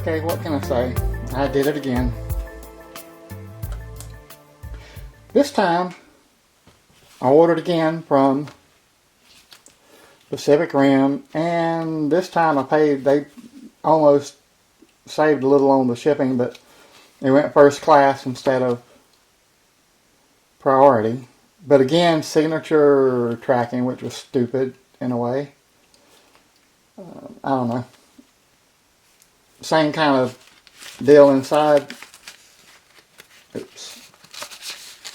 Okay, what can I say? I did it again. This time, I ordered again from Pacific Rim, and this time I paid, they almost saved a little on the shipping, but they went first class instead of priority. But again, signature tracking, which was stupid in a way. I don't know. Same kind of deal inside. Oops.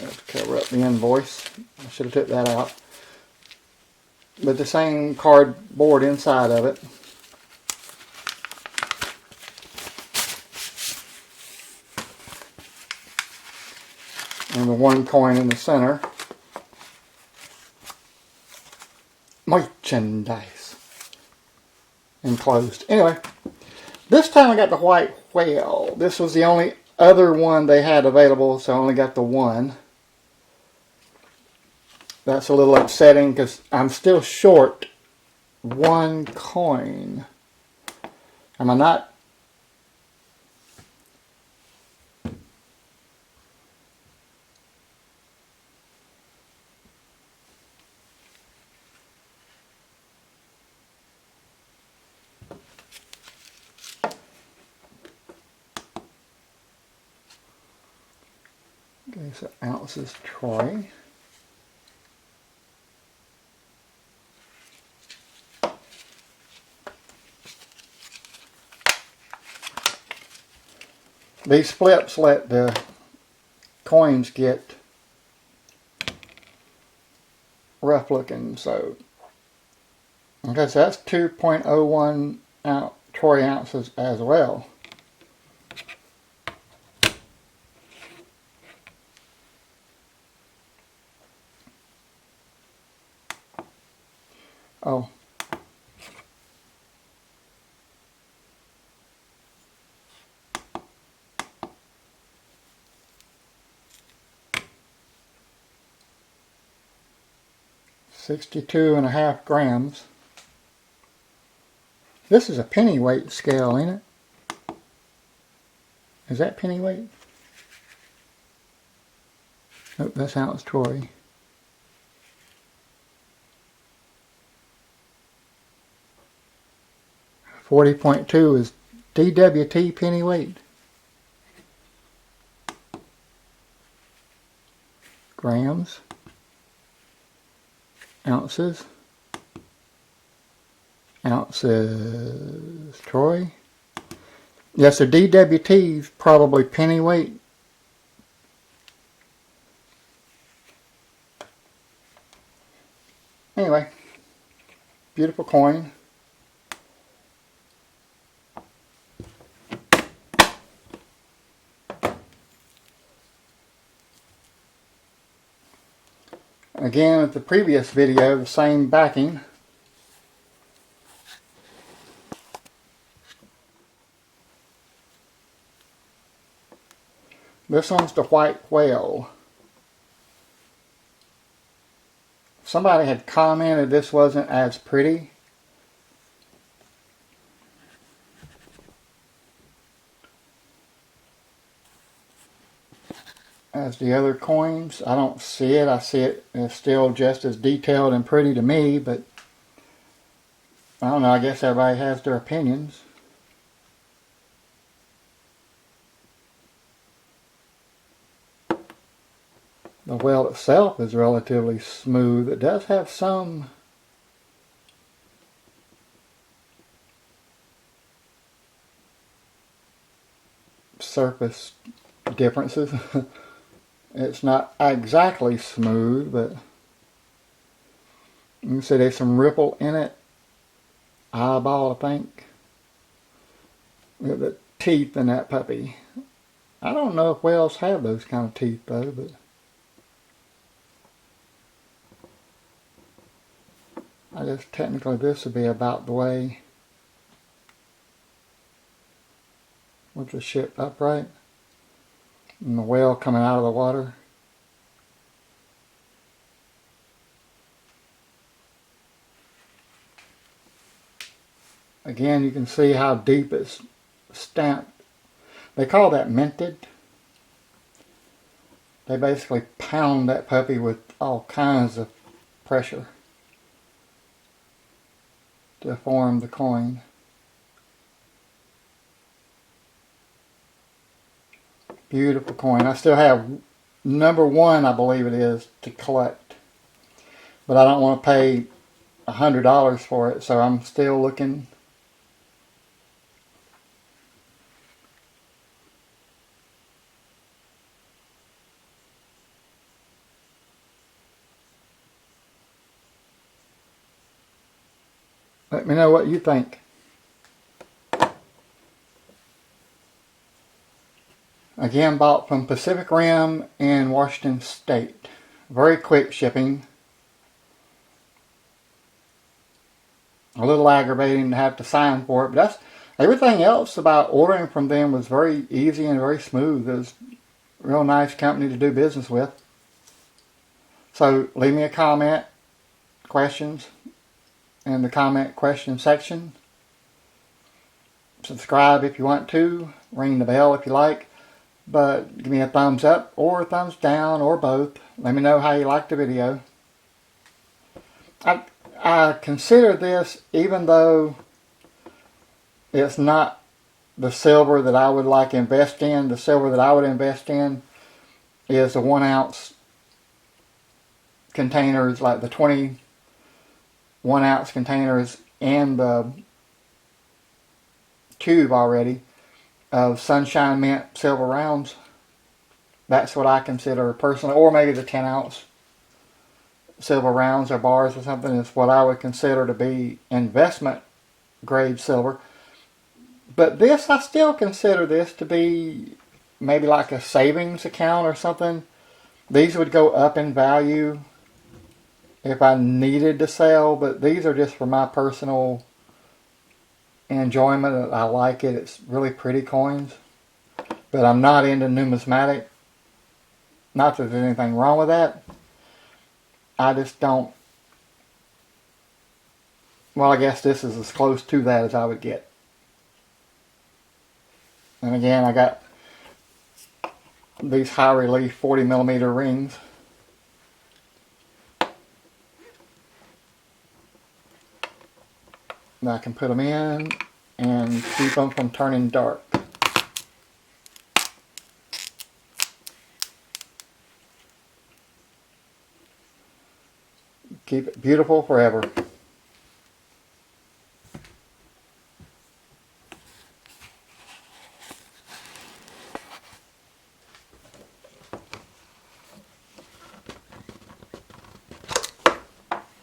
Let's cover up the invoice. I should have took that out. But the same cardboard inside of it. And the one coin in the center. Merchandise. Enclosed. Anyway, this time I got the white whale. This was the only other one they had available, so I only got the one. That's a little upsetting because I'm still short one coin. Am I not? Okay, so ounces Troy. These flips let the coins get rough looking, so okay, so that's 2.01 troy ounces as well. Oh. $62.5 grams. This is a penny weight scale, ain't it? Is that penny weight? Nope, that's ounce troy. $40.2 is DWT penny weight. Grams. Ounces. Ounces troy. Yes, the DWT is probably penny weight. Anyway, beautiful coin. Again, with the previous video, the same backing. This one's the white whale. Somebody had commented this wasn't as pretty. As the other coins. I don't see it. I see it, it's still just as detailed and pretty to me, but I don't know, I guess everybody has their opinions. The whale itself is relatively smooth. It does have some surface differences. It's not exactly smooth, but you can see there's some ripple in it. Eyeball, I think. Look at the teeth in that puppy. I don't know if whales have those kind of teeth though, but I guess technically this would be about the way with the ship upright and the whale coming out of the water. Again, you can see how deep it's stamped. They call that minted. They basically pound that puppy with all kinds of pressure to form the coin. Beautiful coin. I still have number 1, I believe it is, to collect. But I don't want to pay $100 for it, so I'm still looking. Let me know what you think. Again, bought from Pacific Rim in Washington State. Very quick shipping. A little aggravating to have to sign for it, but everything else about ordering from them was very easy and very smooth. It was a real nice company to do business with. So leave me a comment, questions, in the comment question section. Subscribe if you want to. Ring the bell if you like. But give me a thumbs up or a thumbs down or both. Let me know how you liked the video. I consider this, even though it's not the silver that I would like to invest in, the silver that I would invest in is the 1 ounce containers, like the 21 ounce containers and the tube already of Sunshine Mint silver rounds. That's what I consider personally, or maybe the 10 ounce silver rounds or bars or something is what I would consider to be investment grade silver. But this, I still consider this to be maybe like a savings account or something. These would go up in value if I needed to sell, but these are just for my personal enjoyment. I like it. It's really pretty coins. But I'm not into numismatic. Not that there's anything wrong with that. I just don't. Well, I guess this is as close to that as I would get. And again, I got these high relief 40mm rings. And I can put them in and keep them from turning dark. Keep it beautiful forever.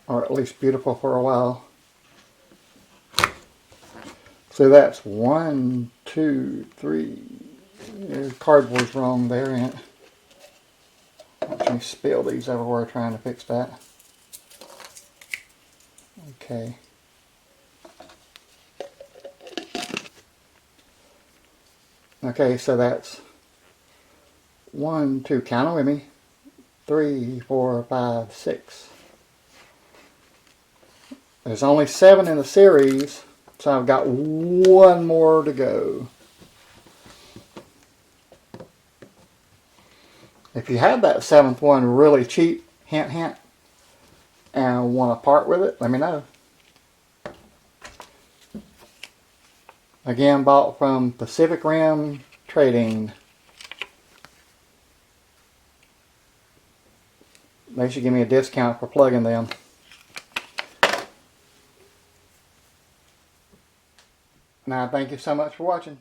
Or at least beautiful for a while. So that's 1, 2, 3. The cardboard's wrong there, ain't it? Watch me spill these everywhere trying to fix that. Okay. Okay, so that's 1, 2, count them with me. 3, 4, 5, 6. There's only 7 in the series, so I've got 1 more to go. If you had that 7th one really cheap, hint hint, and want to part with it, let me know. Again, bought from Pacific Rim Trading. They should give me a discount for plugging them. Now, thank you so much for watching.